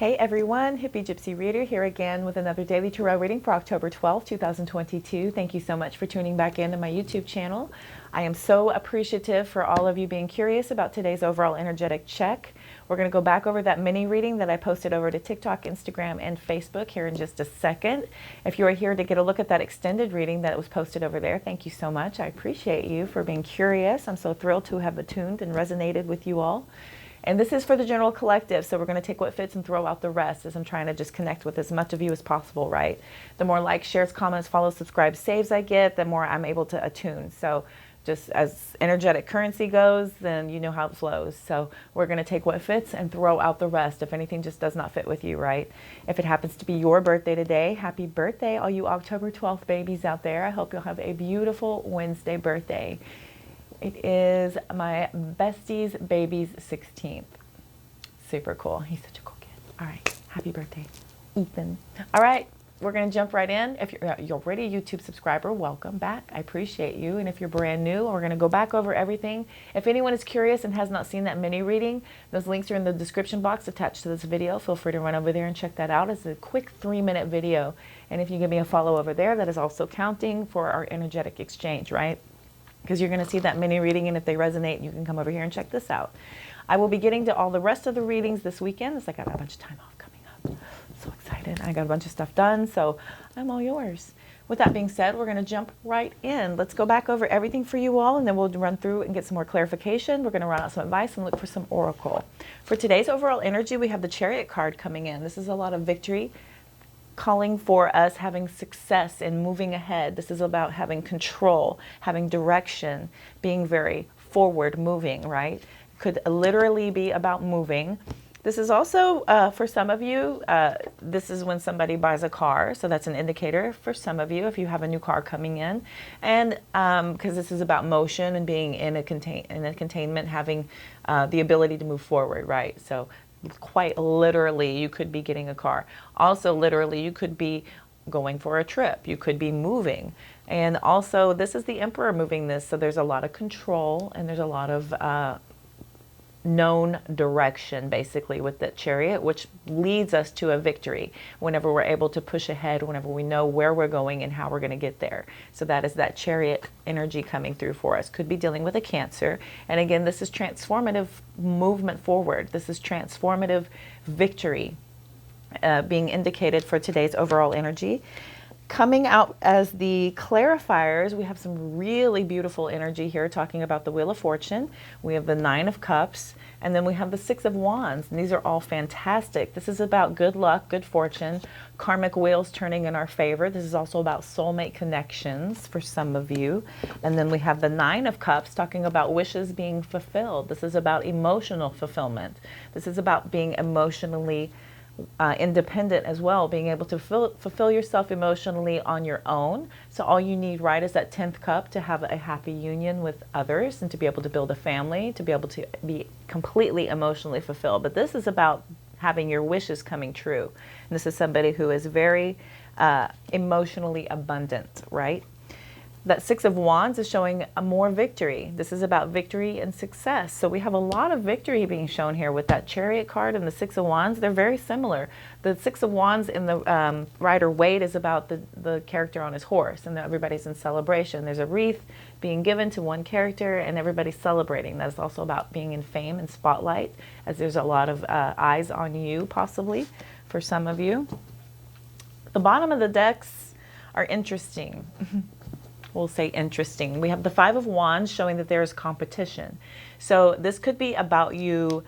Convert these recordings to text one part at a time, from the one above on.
Hey everyone, Hippygypsyreader here again with another daily tarot reading for October 12th, 2022. Thank you so much for tuning back into my YouTube channel. I am so appreciative for all of you being curious about today's overall energetic check. We're going to go back over that mini reading that I posted over to TikTok, Instagram, and Facebook here in just a second. If you are here to get a look at that extended reading that was posted over there, thank you so much. I appreciate you for being curious. I'm so thrilled to have attuned and resonated with you all. And this is for the general collective, so we're going to take what fits and throw out the rest as I'm trying to just connect with as much of you as possible, right? The more likes, shares, comments, follows, subscribes, saves I get, the more I'm able to attune. So just as energetic currency goes, then you know how it flows. So we're going to take what fits and throw out the rest if anything just does not fit with you, right? If it happens to be your birthday today, happy birthday, all you October 12th babies out there. I hope you'll have a beautiful Wednesday birthday. It is my bestie's baby's 16th. Super cool. He's such a cool kid. All right. Happy birthday, Ethan. All right. We're going to jump right in. If you're already a YouTube subscriber, welcome back. I appreciate you. And if you're brand new, we're going to go back over everything. If anyone is curious and has not seen that mini reading, those links are in the description box attached to this video. Feel free to run over there and check that out. It's a quick 3-minute video. And if you give me a follow over there, that is also counting for our energetic exchange, right? Because you're going to see that mini reading, and if they resonate, you can come over here and check this out. I will be getting to all the rest of the readings this weekend. It's like I got a bunch of time off coming up. So excited. I got a bunch of stuff done, so I'm all yours. With that being said, we're going to jump right in. Let's go back over everything for you all, and then we'll run through and get some more clarification. We're going to run out some advice and look for some oracle. For today's overall energy, we have the Chariot card coming in. This is a lot of victory, calling for us having success in moving ahead. This is about having control, having direction, being very forward moving, right? Could literally be about moving. This is also, for some of you, this is when somebody buys a car. So that's an indicator for some of you if you have a new car coming in. And because this is about motion and being in a containment, having the ability to move forward, right? So quite literally, you could be getting a car. Also, literally, you could be going for a trip. You could be moving. And also, this is the Emperor moving this, so there's a lot of control and there's a lot of known direction, basically, with the Chariot, which leads us to a victory whenever we're able to push ahead, whenever we know where we're going and how we're going to get there. So that is that Chariot energy coming through for us. Could be dealing with a Cancer. And again, this is transformative movement forward. This is transformative victory being indicated for today's overall energy. Coming out as the clarifiers, we have some really beautiful energy here talking about the Wheel of Fortune. We have the 9 of Cups, and then we have the 6 of Wands. And these are all fantastic. This is about good luck, good fortune, karmic wheels turning in our favor. This is also about soulmate connections for some of you. And then we have the 9 of Cups talking about wishes being fulfilled. This is about emotional fulfillment. This is about being emotionally independent as well, being able to fulfill yourself emotionally on your own. So all you need, right, is that 10th cup to have a happy union with others and to be able to build a family, to be able to be completely emotionally fulfilled. But this is about having your wishes coming true. And this is somebody who is very emotionally abundant, right? That 6 of Wands is showing a more victory. This is about victory and success. So we have a lot of victory being shown here with that Chariot card and the 6 of Wands. They're very similar. The 6 of Wands in the rider Waite is about the character on his horse, and everybody's in celebration. There's a wreath being given to one character, and everybody's celebrating. That is also about being in fame and spotlight, as there's a lot of eyes on you, possibly, for some of you. The bottom of the decks are interesting. We'll say interesting. We have the 5 of Wands showing that there is competition. So this could be about you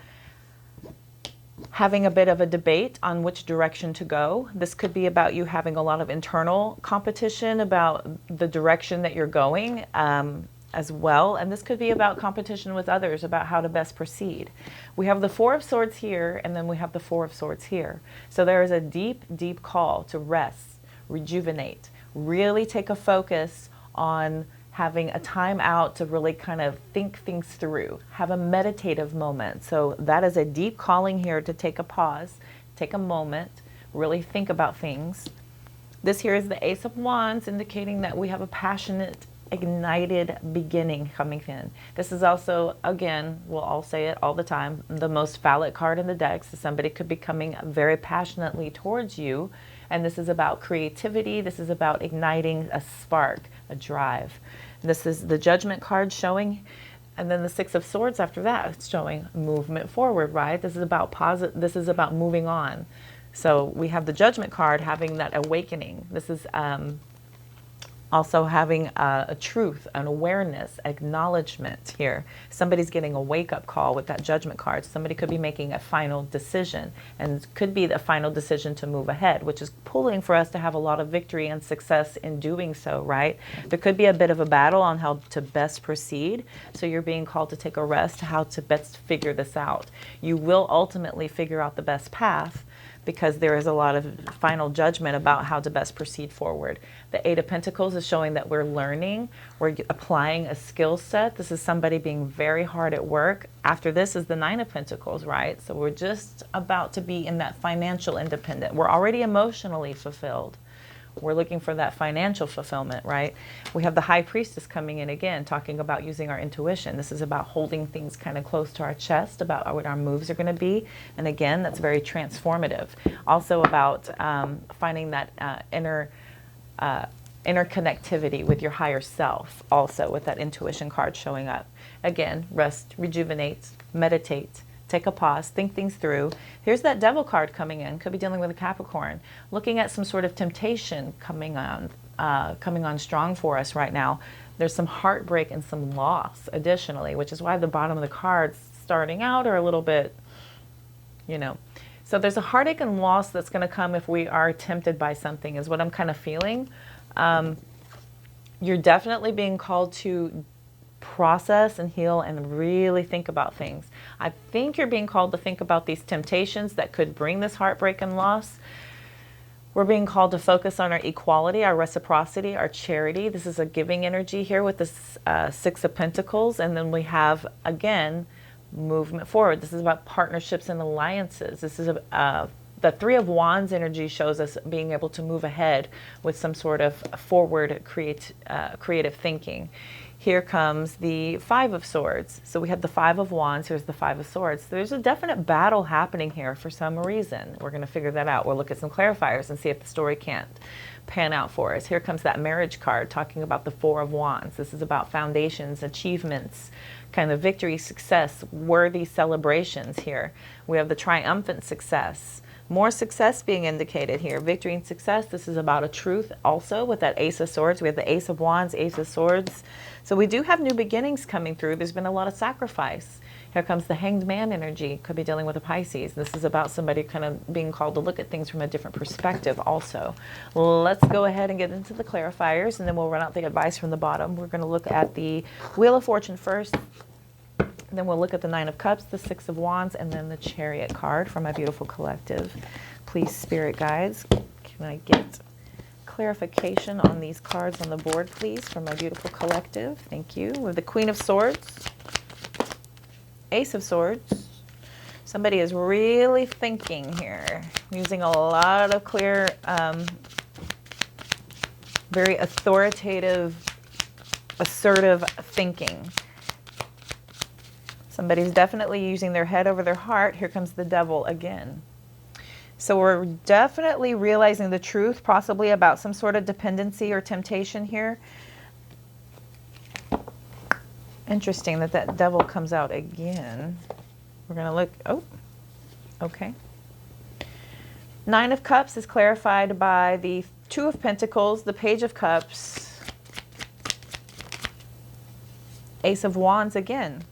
having a bit of a debate on which direction to go. This could be about you having a lot of internal competition about the direction that you're going as well. And this could be about competition with others, about how to best proceed. We have the 4 of Swords here, and then we have the 4 of Swords here. So there is a deep, deep call to rest, rejuvenate, really take a focus on having a time out to really kind of think things through, have a meditative moment. So that is a deep calling here to take a pause, take a moment, really think about things. This here is the Ace of Wands, indicating that we have a passionate ignited beginning coming in. This is also, again, we'll all say it all the time, the most phallic card in the deck. So somebody could be coming very passionately towards you, and this is about creativity. This is about igniting a spark, a drive. This is the Judgment card showing, and then the Six of Swords after that, it's showing movement forward, right? This is about this is about moving on. So we have the Judgment card having that awakening. This is also having a truth, an awareness, acknowledgement here. Somebody's getting a wake-up call with that Judgment card. Somebody could be making a final decision, and could be the final decision to move ahead, which is pulling for us to have a lot of victory and success in doing so, right? There could be a bit of a battle on how to best proceed, so you're being called to take a rest, how to best figure this out. You will ultimately figure out the best path, because there is a lot of final judgment about how to best proceed forward. The Eight of Pentacles is showing that we're learning, we're applying a skill set. This is somebody being very hard at work. After this is the Nine of Pentacles, right? So we're just about to be in that financial independent. We're already emotionally fulfilled. We're looking for that financial fulfillment, right? We have the High Priestess coming in again, talking about using our intuition. This is about holding things kind of close to our chest, about what our moves are going to be. And again, that's very transformative. Also about finding that inner connectivity with your higher self, also with that intuition card showing up. Again, rest, rejuvenate, meditate. Take a pause, think things through. Here's that Devil card coming in. Could be dealing with a Capricorn. Looking at some sort of temptation coming on strong for us right now. There's some heartbreak and some loss additionally, which is why the bottom of the cards starting out are a little bit, you know. So there's a heartache and loss that's going to come if we are tempted by something, is what I'm kind of feeling. You're definitely being called to process and heal and really think about things. I think you're being called to think about these temptations that could bring this heartbreak and loss. We're being called to focus on our equality, our reciprocity, our charity. This is a giving energy here with this Six of Pentacles. And then we have, again, movement forward. This is about partnerships and alliances. This is the Three of Wands energy shows us being able to move ahead with some sort of forward creative thinking. Here comes the Five of Swords. So we have the Five of Wands. Here's the Five of Swords. There's a definite battle happening here for some reason. We're going to figure that out. We'll look at some clarifiers and see if the story can't pan out for us. Here comes that Marriage card talking about the Four of Wands. This is about foundations, achievements, kind of victory, success, worthy celebrations here. We have the triumphant success. More success being indicated here. Victory and success. This is about a truth also with that Ace of Swords. We have the Ace of Wands, Ace of Swords. So we do have new beginnings coming through. There's been a lot of sacrifice. Here comes the Hanged Man energy. Could be dealing with a Pisces. This is about somebody kind of being called to look at things from a different perspective also. Let's go ahead and get into the clarifiers, and then we'll run out the advice from the bottom. We're going to look at the Wheel of Fortune first. Then we'll look at the Nine of Cups, the Six of Wands, and then the Chariot card from my beautiful collective. Please, Spirit Guides, can I get clarification on these cards on the board, please, from my beautiful collective? Thank you. With the Queen of Swords, Ace of Swords. Somebody is really thinking here, using a lot of clear, very authoritative, assertive thinking. Somebody's definitely using their head over their heart. Here comes the Devil again. So we're definitely realizing the truth, possibly about some sort of dependency or temptation here. Interesting that that Devil comes out again. We're going to look. Oh, okay. Nine of Cups is clarified by the Two of Pentacles, the Page of Cups, Ace of Wands again.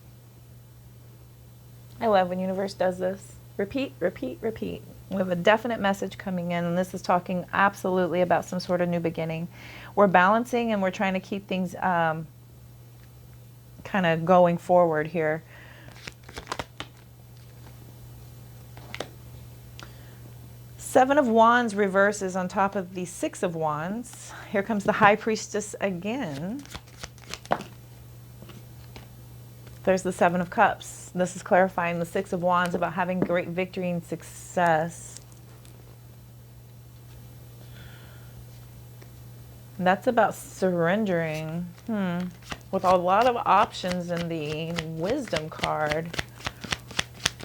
I love when universe does this. Repeat, repeat, repeat. We have a definite message coming in, and this is talking absolutely about some sort of new beginning. We're balancing and we're trying to keep things kind of going forward here. Seven of Wands reverses on top of the Six of Wands. Here comes the High Priestess again. There's the Seven of Cups. This is clarifying the Six of Wands about having great victory and success. That's about surrendering. With a lot of options in the wisdom card.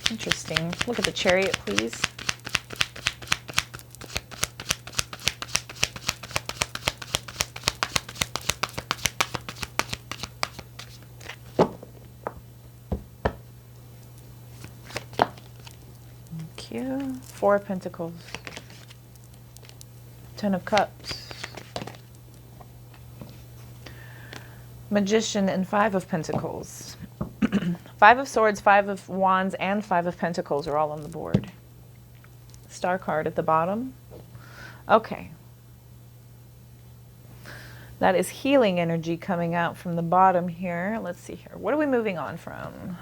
Interesting. Look at the chariot, please. Thank you. Four of Pentacles. Ten of Cups. Magician and Five of Pentacles. Five of Swords, Five of Wands, and Five of Pentacles are all on the board. Star card at the bottom. Okay. That is healing energy coming out from the bottom here. Let's see here. What are we moving on from?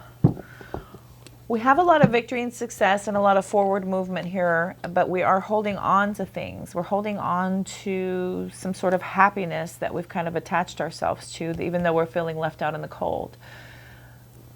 We have a lot of victory and success and a lot of forward movement here, but we are holding on to things. We're holding on to some sort of happiness that we've kind of attached ourselves to, even though we're feeling left out in the cold.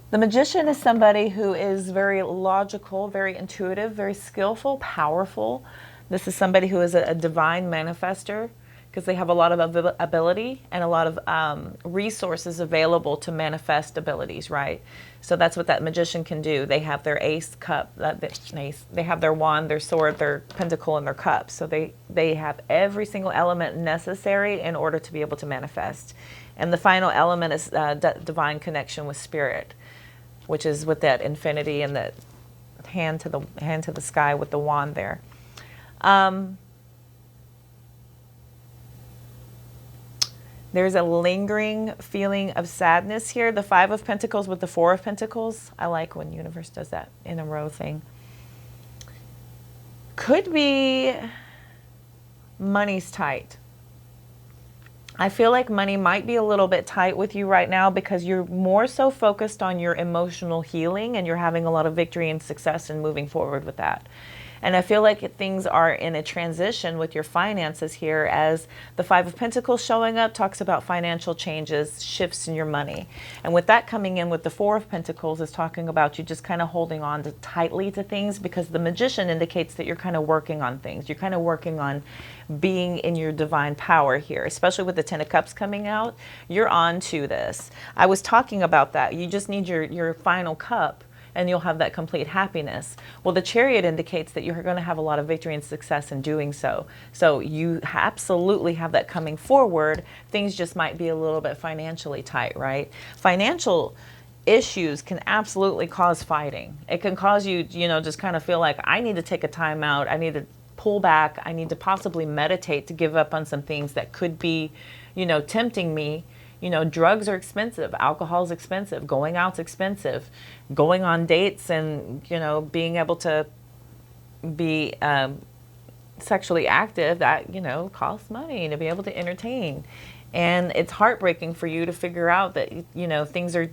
The Magician is somebody who is very logical, very intuitive, very skillful, powerful. This is somebody who is a divine manifester, because they have a lot of ability and a lot of resources available to manifest abilities, right? So that's what that Magician can do. They have their ace cup, they have their wand, their sword, their pentacle, and their cup. So they have every single element necessary in order to be able to manifest. And the final element is divine connection with spirit, which is with that infinity and that hand to the sky with the wand there. There's a lingering feeling of sadness here. The Five of Pentacles with the Four of Pentacles. I like when universe does that in a row thing. Could be money's tight. I feel like money might be a little bit tight with you right now because you're more so focused on your emotional healing and you're having a lot of victory and success and moving forward with that. And I feel like things are in a transition with your finances here, as the Five of Pentacles showing up talks about financial changes, shifts in your money. And with that coming in with the Four of Pentacles is talking about you just kind of holding on to tightly to things, because the Magician indicates that you're kind of working on things. You're kind of working on being in your divine power here, especially with the Ten of Cups coming out. You're on to this. I was talking about that. You just need your final cup, and you'll have that complete happiness. Well, the Chariot indicates that you're going to have a lot of victory and success in doing so. So you absolutely have that coming forward. Things just might be a little bit financially tight, right? Financial issues can absolutely cause fighting. It can cause you, just kind of feel like, I need to take a time out. I need to pull back. I need to possibly meditate to give up on some things that could be, tempting me. Drugs are expensive, alcohol is expensive, going out's expensive, going on dates and, being able to be sexually active, that, costs money to be able to entertain. And it's heartbreaking for you to figure out that, things are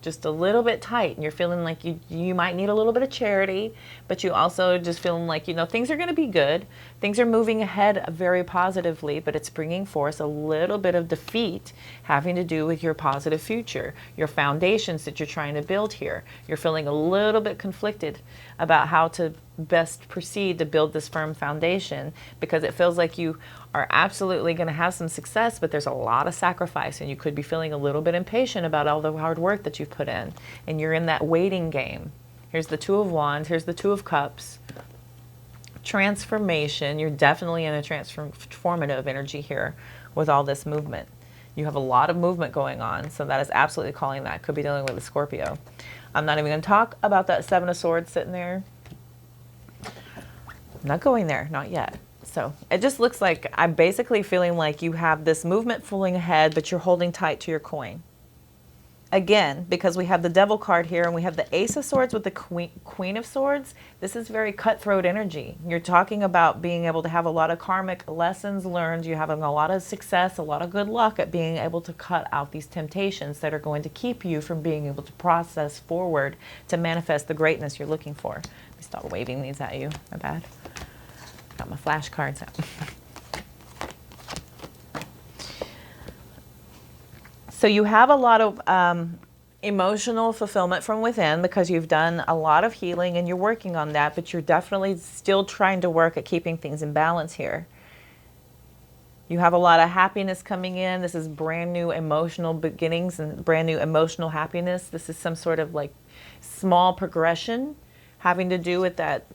just a little bit tight and you're feeling like you might need a little bit of charity, but you also just feeling like, things are going to be good. Things are moving ahead very positively, but it's bringing forth a little bit of defeat having to do with your positive future, your foundations that you're trying to build here. You're feeling a little bit conflicted about how to best proceed to build this firm foundation, because it feels like you are absolutely going to have some success, but there's a lot of sacrifice, and you could be feeling a little bit impatient about all the hard work that you've put in, and you're in that waiting game. Here's the Two of Wands, here's the Two of Cups. Transformation, you're definitely in a transformative energy here with all this movement. You have a lot of movement going on, so that is absolutely calling that. Could be dealing with a Scorpio. I'm not even going to talk about that Seven of Swords sitting there. I'm not going there, not yet. So it just looks like I'm basically feeling like you have this movement pulling ahead, but you're holding tight to your coin. Again, because we have the Devil card here and we have the Ace of Swords with the Queen of Swords, this is very cutthroat energy. You're talking about being able to have a lot of karmic lessons learned. You're having a lot of success, a lot of good luck at being able to cut out these temptations that are going to keep you from being able to process forward to manifest the greatness you're looking for. Let me stop waving these at you. My bad. Got my flashcards out. So you have a lot of emotional fulfillment from within because you've done a lot of healing and you're working on that, but you're definitely still trying to work at keeping things in balance here. You have a lot of happiness coming in. This is brand new emotional beginnings and brand new emotional happiness. This is some sort of like small progression having to do with that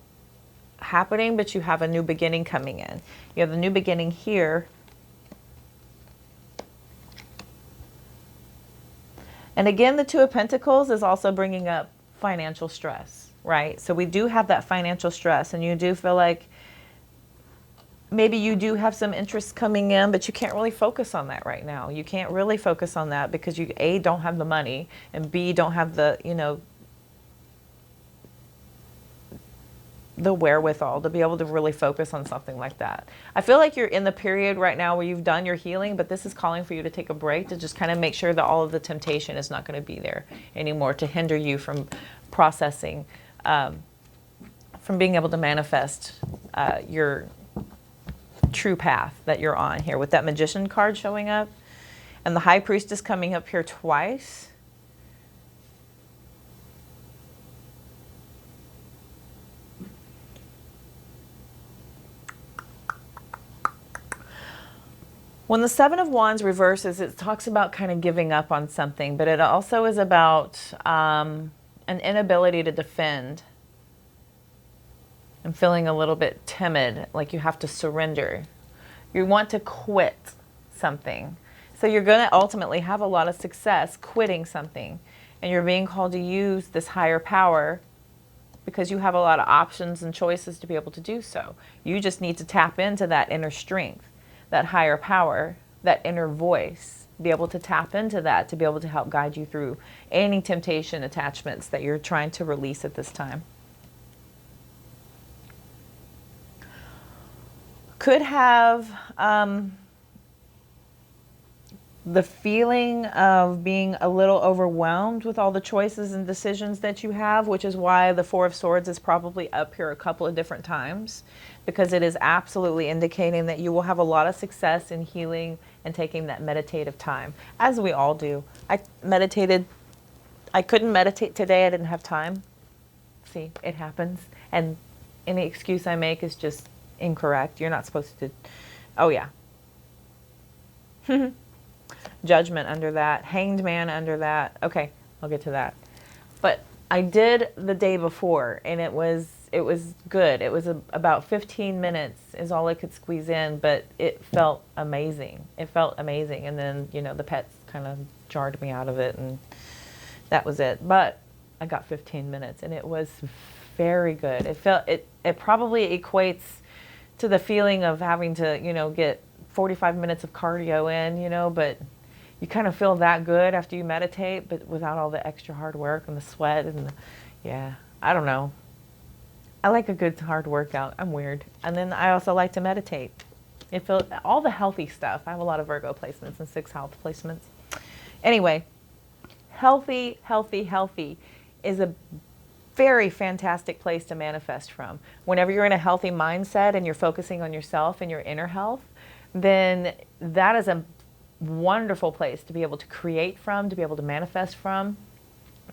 happening, but you have a new beginning coming in. You have the new beginning here. And again, the Two of Pentacles is also bringing up financial stress, right? So we do have that financial stress, and you do feel like maybe you do have some interest coming in, but you can't really focus on that right now. You can't really focus on that because you, A, don't have the money, and B, don't have the, you know, the wherewithal to be able to really focus on something like that. I feel like you're in the period right now where you've done your healing, but this is calling for you to take a break to just kind of make sure that all of the temptation is not going to be there anymore to hinder you from processing, from being able to manifest your true path that you're on here with that Magician card showing up and the High Priestess coming up here twice. When the Seven of Wands reverses, it talks about kind of giving up on something, but it also is about an inability to defend and feeling a little bit timid, like you have to surrender. You want to quit something. So you're going to ultimately have a lot of success quitting something, and you're being called to use this higher power because you have a lot of options and choices to be able to do so. You just need to tap into that inner strength, that higher power, that inner voice, be able to tap into that to be able to help guide you through any temptation attachments that you're trying to release at this time. Could have the feeling of being a little overwhelmed with all the choices and decisions that you have, which is why the Four of Swords is probably up here a couple of different times, because it is absolutely indicating that you will have a lot of success in healing and taking that meditative time, as we all do. I meditated. I couldn't meditate today. I didn't have time. See, it happens. And any excuse I make is just incorrect. You're not supposed to. Oh, yeah. Judgment under that. Hanged Man under that. Okay, I'll get to that. But I did the day before, and it was good. It was about 15 minutes is all I could squeeze in, but it felt amazing. It felt amazing. And then, you know, the pets kind of jarred me out of it, and that was it. But I got 15 minutes, and it was very good. It probably equates to the feeling of having to, you know, get 45 minutes of cardio in, you know, but you kind of feel that good after you meditate, but without all the extra hard work and the sweat and yeah, I don't know. I like a good hard workout. I'm weird. And then I also like to meditate. It feels all the healthy stuff. I have a lot of Virgo placements and 6 health placements. Anyway, healthy is a very fantastic place to manifest from. Whenever you're in a healthy mindset and you're focusing on yourself and your inner health, then that is a wonderful place to be able to create from, to be able to manifest from,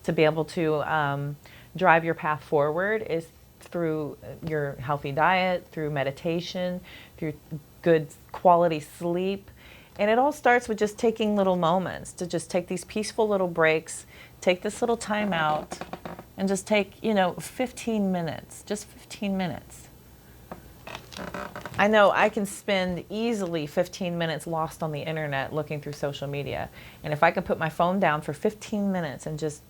to be able to drive your path forward is through your healthy diet, through meditation, through good quality sleep. And it all starts with just taking little moments to just take these peaceful little breaks, take this little time out, and just take, you know, 15 minutes, just 15 minutes. I know I can spend easily 15 minutes lost on the internet looking through social media. And if I can put my phone down for 15 minutes and just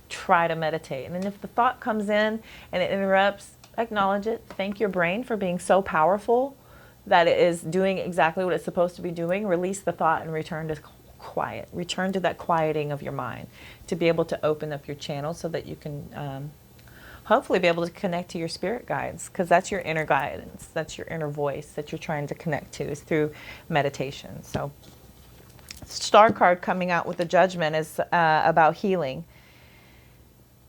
try to meditate. And then if the thought comes in and it interrupts, acknowledge it. Thank your brain for being so powerful that it is doing exactly what it's supposed to be doing. Release the thought and return to quiet. Return to that quieting of your mind to be able to open up your channel so that you can hopefully be able to connect to your spirit guides, because that's your inner guidance. That's your inner voice that you're trying to connect to is through meditation. So Star card coming out with the Judgment is about healing,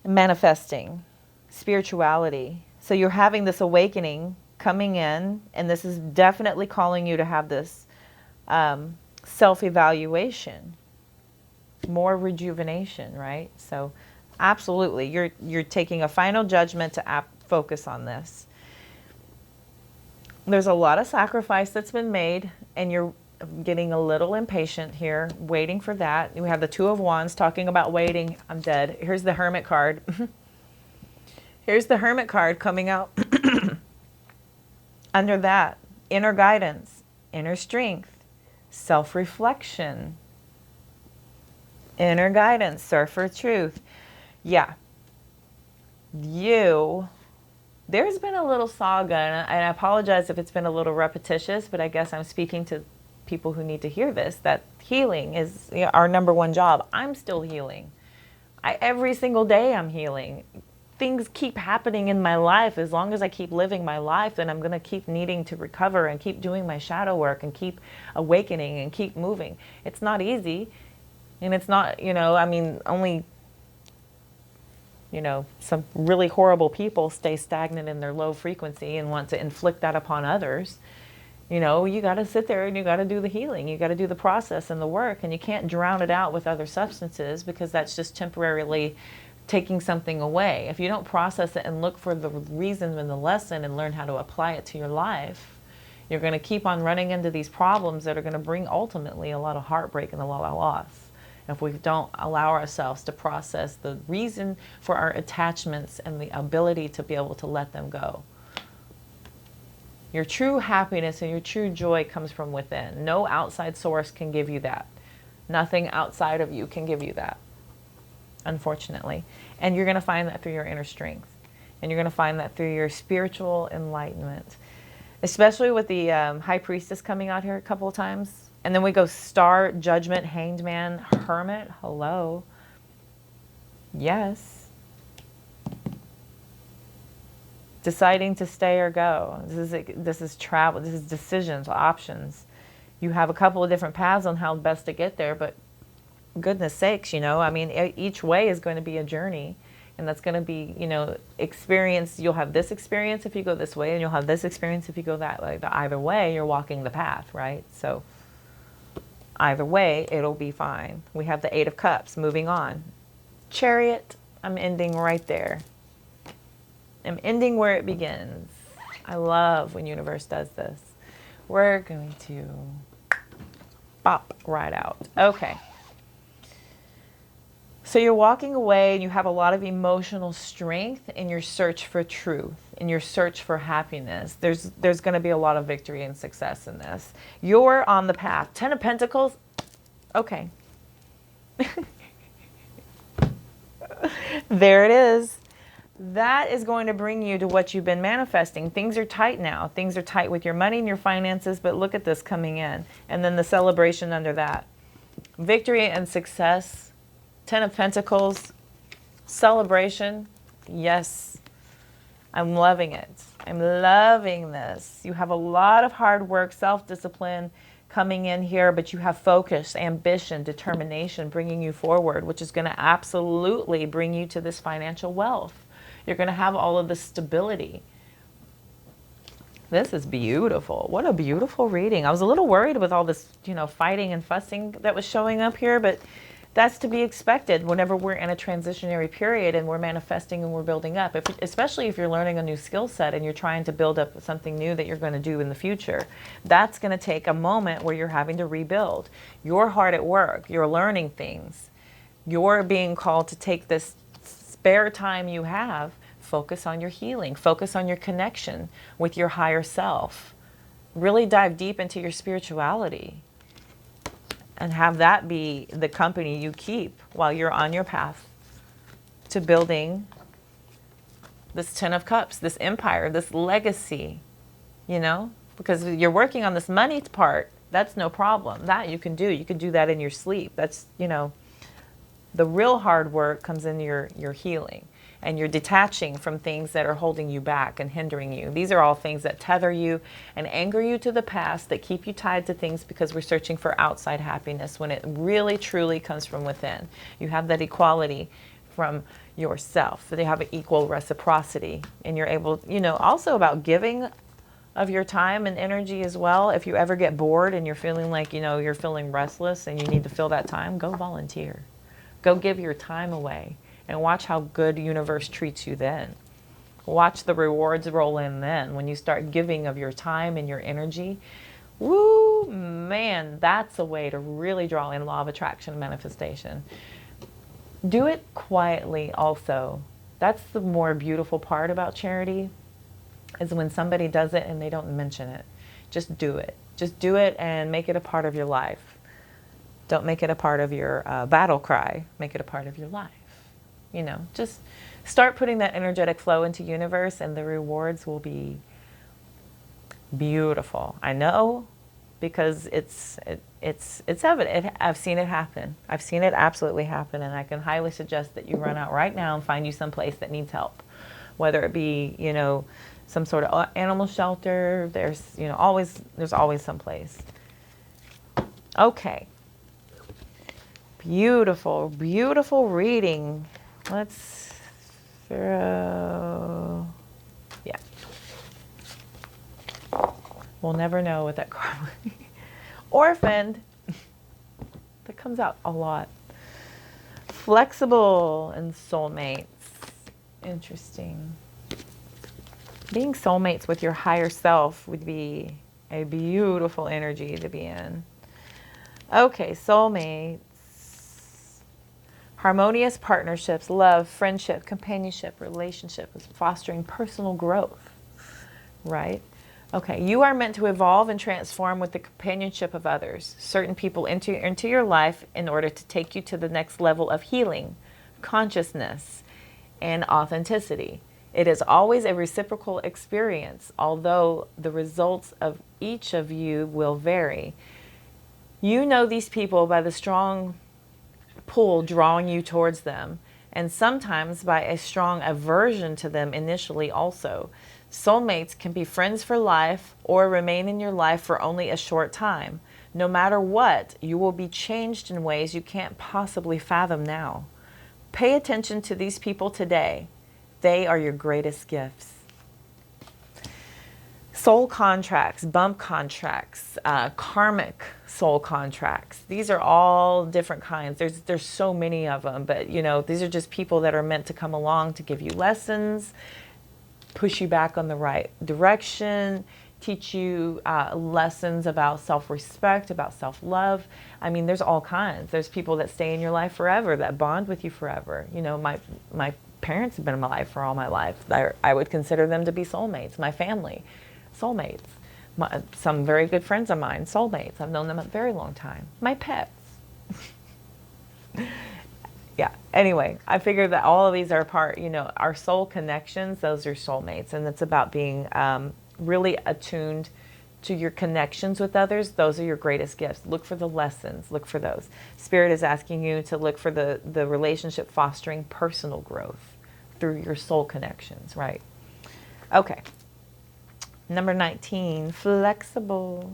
manifesting, spirituality. So you're having this awakening coming in, and this is definitely calling you to have this self-evaluation, more rejuvenation, right? So absolutely, you're taking a final judgment to focus on this. There's a lot of sacrifice that's been made, and you're getting a little impatient here, waiting for that. We have the Two of Wands talking about waiting. I'm dead. Here's the Hermit card. Here's the Hermit card coming out. Under that, inner guidance, inner strength, self-reflection, inner guidance, search for truth. Yeah. There's been a little saga, and I apologize if it's been a little repetitious, but I guess I'm speaking to people who need to hear this, that healing is our number one job. I'm still healing. Every single day I'm healing. Things keep happening in my life. As long as I keep living my life, then I'm going to keep needing to recover and keep doing my shadow work and keep awakening and keep moving. It's not easy. And it's not, only, some really horrible people stay stagnant in their low frequency and want to inflict that upon others. You got to sit there and you got to do the healing. You got to do the process and the work, and you can't drown it out with other substances, because that's just temporarily taking something away. If you don't process it and look for the reason and the lesson and learn how to apply it to your life, you're going to keep on running into these problems that are going to bring ultimately a lot of heartbreak and a lot of loss. If we don't allow ourselves to process the reason for our attachments and the ability to be able to let them go. Your true happiness and your true joy comes from within. No outside source can give you that. Nothing outside of you can give you that, unfortunately. And you're going to find that through your inner strength. And you're going to find that through your spiritual enlightenment. Especially with the High Priestess coming out here a couple of times. And then we go Star, Judgment, Hanged Man, Hermit. Hello. Yes. Deciding to stay or go. This is travel. This is decisions, options. You have a couple of different paths on how best to get there, but goodness sakes, each way is going to be a journey, and that's going to be, experience. You'll have this experience if you go this way, and you'll have this experience if you go that way. But either way, you're walking the path, right? So either way, it'll be fine. We have the Eight of Cups, moving on. Chariot, I'm ending right there. I'm ending where it begins. I love when universe does this. We're going to pop right out. Okay. So you're walking away and you have a lot of emotional strength in your search for truth, in your search for happiness. There's going to be a lot of victory and success in this. You're on the path. Ten of Pentacles. Okay. There it is. That is going to bring you to what you've been manifesting. Things are tight now. Things are tight with your money and your finances, but look at this coming in. And then the celebration under that. Victory and success. Ten of Pentacles. Celebration. Yes. I'm loving it. I'm loving this. You have a lot of hard work, self-discipline coming in here, but you have focus, ambition, determination bringing you forward, which is going to absolutely bring you to this financial wealth. You're going to have all of this stability. This is beautiful. What a beautiful reading. I was a little worried with all this, fighting and fussing that was showing up here, but that's to be expected whenever we're in a transitionary period and we're manifesting and we're building up. Especially if you're learning a new skill set and you're trying to build up something new that you're going to do in the future. That's going to take a moment where you're having to rebuild. You're hard at work. You're learning things. You're being called to take this spare time you have, focus on your healing, focus on your connection with your higher self. Really dive deep into your spirituality and have that be the company you keep while you're on your path to building this Ten of Cups, this empire, this legacy, because you're working on this money part. That's no problem. That you can do. You can do that in your sleep. That's, the real hard work comes in your healing, and you're detaching from things that are holding you back and hindering you. These are all things that tether you and anchor you to the past, that keep you tied to things because we're searching for outside happiness when it really truly comes from within. You have that equality from yourself. They have an equal reciprocity, and you're able, also about giving of your time and energy as well. If you ever get bored and you're feeling like, you're feeling restless and you need to fill that time, go volunteer. Go give your time away and watch how good universe treats you then. Watch the rewards roll in then when you start giving of your time and your energy. Woo, man, that's a way to really draw in law of attraction and manifestation. Do it quietly also. That's the more beautiful part about charity, is when somebody does it and they don't mention it. Just do it. Just do it and make it a part of your life. Don't make it a part of your battle cry. Make it a part of your life. You know, just start putting that energetic flow into universe and the rewards will be beautiful. I know, because it's evident. I've seen it happen. I've seen it absolutely happen, and I can highly suggest that you run out right now and find you some place that needs help, whether it be, you know, some sort of animal shelter. There's, you know, there's always some place. Okay. Beautiful, beautiful reading. Let's throw, yeah. We'll never know what that card would be. Orphaned. That comes out a lot. Flexible and soulmates. Interesting. Being soulmates with your higher self would be a beautiful energy to be in. Okay, soulmates. Harmonious partnerships, love, friendship, companionship, relationship is fostering personal growth, right? Okay, you are meant to evolve and transform with the companionship of others. Certain people enter into your life in order to take you to the next level of healing, consciousness, and authenticity. It is always a reciprocal experience, although the results of each of you will vary. You know these people by the strong pull drawing you towards them, and sometimes by a strong aversion to them initially also. Soulmates can be friends for life or remain in your life for only a short time. No matter what, you will be changed in ways you can't possibly fathom now. Pay attention to these people today. They are your greatest gifts. Soul contracts, bump contracts, karmic soul contracts. These are all different kinds. There's so many of them, but you know, these are just people that are meant to come along to give you lessons, push you back on the right direction, teach you lessons about self-respect, about self-love. I mean, there's all kinds. There's people that stay in your life forever, that bond with you forever. You know, my parents have been in my life for all my life. I would consider them to be soulmates. My family, soulmates. Some very good friends of mine, soulmates. I've known them a very long time. My pets. Yeah, anyway, I figure that all of these are part, you know, our soul connections, those are soulmates. And it's about being really attuned to your connections with others. Those are your greatest gifts. Look for the lessons, look for those. Spirit is asking you to look for the relationship fostering personal growth through your soul connections, right? Okay. Number 19, flexible.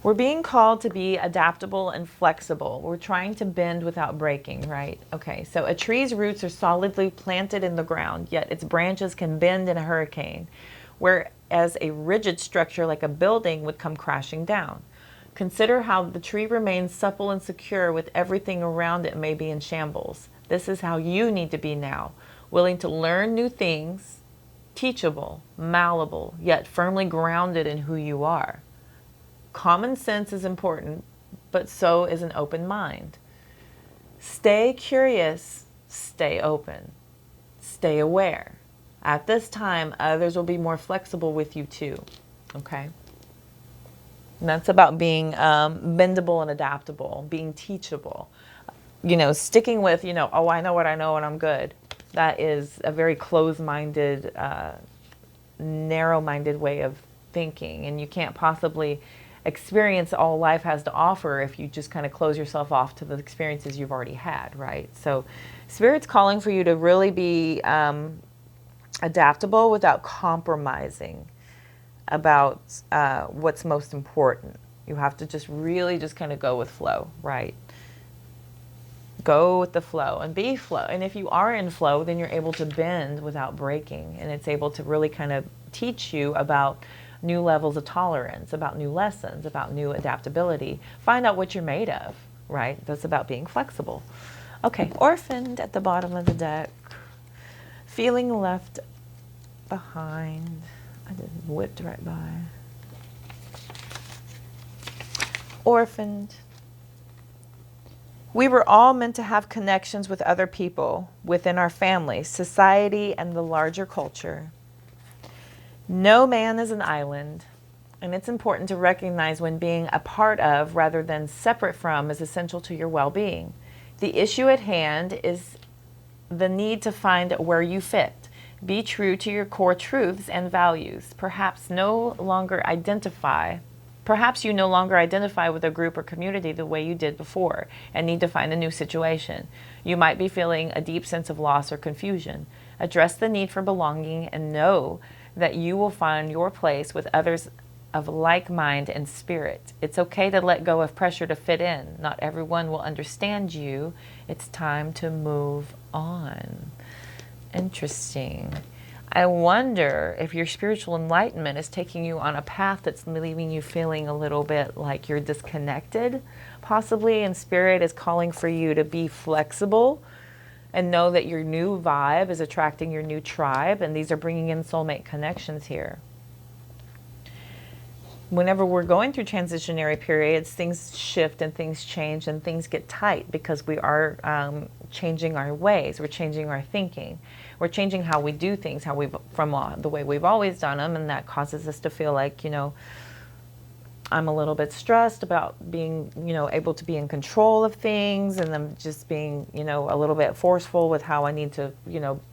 We're being called to be adaptable and flexible. We're trying to bend without breaking, right? Okay, so a tree's roots are solidly planted in the ground, yet its branches can bend in a hurricane, whereas a rigid structure like a building would come crashing down. Consider how the tree remains supple and secure with everything around it may be in shambles. This is how you need to be now, willing to learn new things, teachable, malleable, yet firmly grounded in who you are. Common sense is important, but so is an open mind. Stay curious, stay open, stay aware. At this time, others will be more flexible with you too, okay? And that's about being bendable and adaptable, being teachable. You know, sticking with, you know, oh, I know what I know and I'm good. That is a very closed-minded, narrow-minded way of thinking, and you can't possibly experience all life has to offer if you just kind of close yourself off to the experiences you've already had, right? So Spirit's calling for you to really be adaptable without compromising about what's most important. You have to just really just kind of go with flow, right? Go with the flow and be flow. And if you are in flow, then you're able to bend without breaking, and it's able to really kind of teach you about new levels of tolerance, about new lessons, about new adaptability. Find out what you're made of, right? That's about being flexible. Okay, orphaned at the bottom of the deck. Feeling left behind. I just whipped right by. Orphaned. We were all meant to have connections with other people within our family, society, and the larger culture. No man is an island, and it's important to recognize when being a part of rather than separate from is essential to your well-being. The issue at hand is the need to find where you fit. Be true to your core truths and values. Perhaps you no longer identify with a group or community the way you did before and need to find a new situation. You might be feeling a deep sense of loss or confusion. Address the need for belonging and know that you will find your place with others of like mind and spirit. It's okay to let go of pressure to fit in. Not everyone will understand you. It's time to move on. Interesting. I wonder if your spiritual enlightenment is taking you on a path that's leaving you feeling a little bit like you're disconnected, possibly, and Spirit is calling for you to be flexible and know that your new vibe is attracting your new tribe, and these are bringing in soulmate connections here. Whenever we're going through transitionary periods, things shift and things change and things get tight because we are changing our ways. We're changing our thinking. We're changing how we do things, from the way we've always done them, and that causes us to feel like, I'm a little bit stressed about being, able to be in control of things, and then just being, a little bit forceful with how I need to,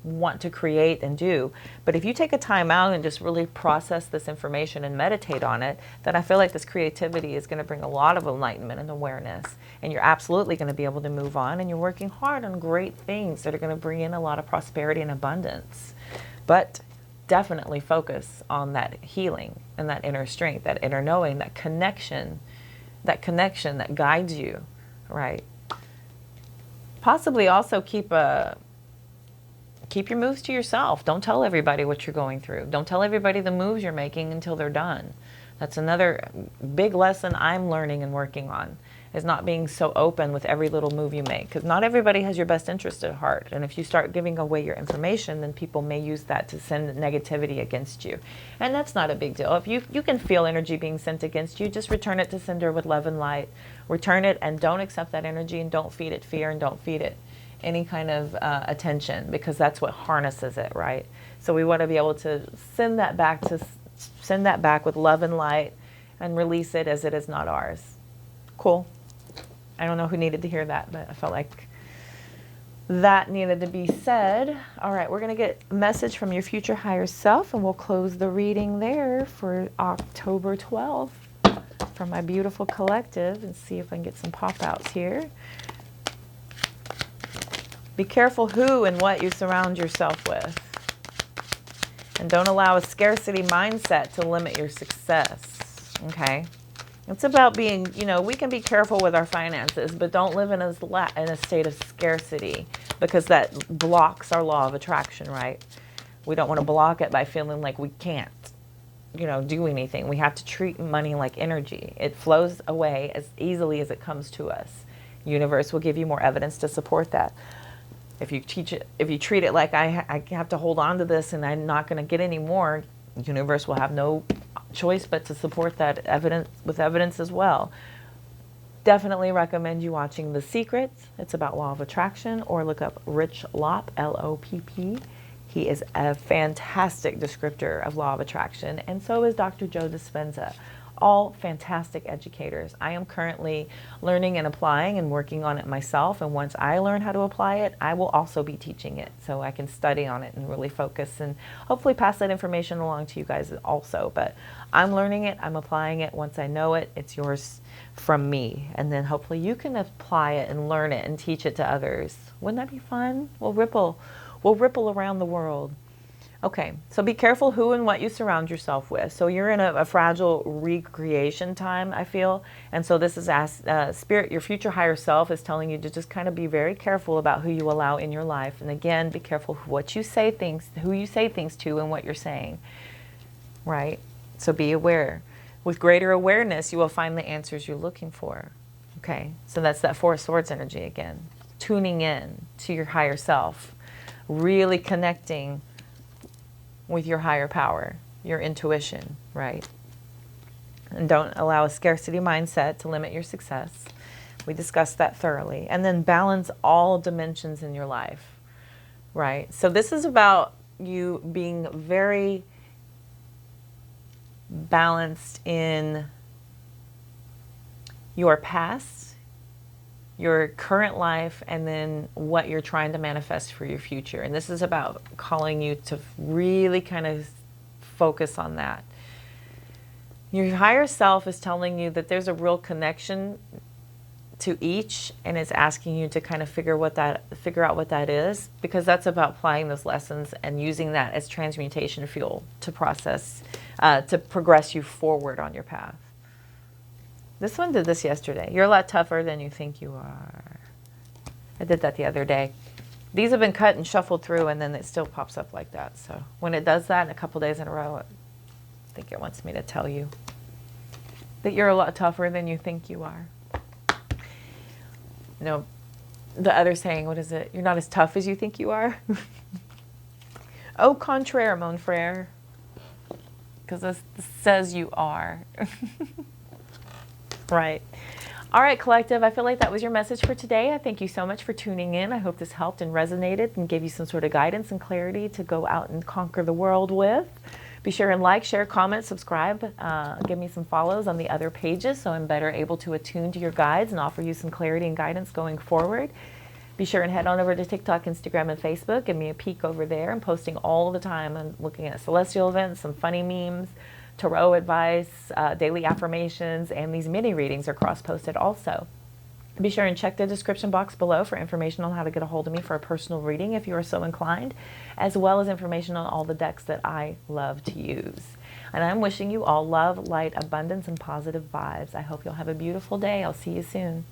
want to create and do. But if you take a time out and just really process this information and meditate on it, then I feel like this creativity is going to bring a lot of enlightenment and awareness. And you're absolutely going to be able to move on, and you're working hard on great things that are going to bring in a lot of prosperity and abundance. But definitely focus on that healing and that inner strength, that inner knowing, that connection that guides you, right? Possibly also keep your moves to yourself. Don't tell everybody what you're going through. Don't tell everybody the moves you're making until they're done. That's another big lesson I'm learning and working on, is not being so open with every little move you make, because not everybody has your best interest at heart. And if you start giving away your information, then people may use that to send negativity against you. And that's not a big deal. If you can feel energy being sent against you, just return it to sender with love and light. Return it and don't accept that energy, and don't feed it fear, and don't feed it any kind of attention, because that's what harnesses it, right? So we want to be able to send that back with love and light and release it as it is not ours. Cool. I don't know who needed to hear that, but I felt like that needed to be said. All right, we're going to get a message from your future higher self, and we'll close the reading there for October 12th from my beautiful collective, and see if I can get some pop-outs here. Be careful who and what you surround yourself with. And don't allow a scarcity mindset to limit your success, okay? It's about being, we can be careful with our finances, but don't live in a state of scarcity, because that blocks our law of attraction, right? We don't want to block it by feeling like we can't, do anything. We have to treat money like energy. It flows away as easily as it comes to us. Universe will give you more evidence to support that. If you treat it like I have to hold on to this and I'm not going to get any more, the universe will have no choice but to support that evidence as well. Definitely recommend you watching The Secrets. It's about law of attraction, or look up Rich Lopp, L-O-P-P. He is a fantastic descriptor of law of attraction, and so is Dr. Joe Dispenza. All fantastic educators. I am currently learning and applying and working on it myself, and once I learn how to apply it, I will also be teaching it, so I can study on it and really focus and hopefully pass that information along to you guys also. But I'm learning it, I'm applying it. Once I know it, it's yours from me, and then hopefully you can apply it and learn it and teach it to others. Wouldn't that be fun? We'll ripple around the world. Okay, so be careful who and what you surround yourself with. So you're in a fragile recreation time, I feel. And so this is Spirit, your future higher self is telling you to just kind of be very careful about who you allow in your life. And again, be careful who you say things to, and what you're saying, right? So be aware. With greater awareness, you will find the answers you're looking for. Okay, so that's that Four of Swords energy again. Tuning in to your higher self. Really connecting with your higher power. your intuition, right? And don't allow a scarcity mindset to limit your success. We discussed that thoroughly. And then balance all dimensions in your life, right? So this is about you being very balanced in your past, your current life, and then what you're trying to manifest for your future. And this is about calling you to really kind of focus on that. Your higher self is telling you that there's a real connection to each, and it's asking you to kind of figure out what that is, because that's about applying those lessons and using that as transmutation fuel to progress you forward on your path. This one did this yesterday. You're a lot tougher than you think you are. I did that the other day. These have been cut and shuffled through, and then it still pops up like that. So when it does that in a couple days in a row, I think it wants me to tell you that you're a lot tougher than you think you are. You know, the other saying, what is it? You're not as tough as you think you are. Au contraire, mon frère. Because this says you are. Right. All right, collective, I feel like that was your message for today. I thank you so much for tuning in. I hope this helped and resonated and gave you some sort of guidance and clarity to go out and conquer the world with. Be sure and like, share, comment, subscribe. Give me some follows on the other pages so I'm better able to attune to your guides and offer you some clarity and guidance going forward. Be sure and head on over to TikTok, Instagram, and Facebook. Give me a peek over there. I'm posting all the time. I'm looking at celestial events, some funny memes, tarot advice, daily affirmations, and these mini readings are cross-posted also. Be sure and check the description box below for information on how to get a hold of me for a personal reading if you are so inclined, as well as information on all the decks that I love to use. And I'm wishing you all love, light, abundance, and positive vibes. I hope you'll have a beautiful day. I'll see you soon.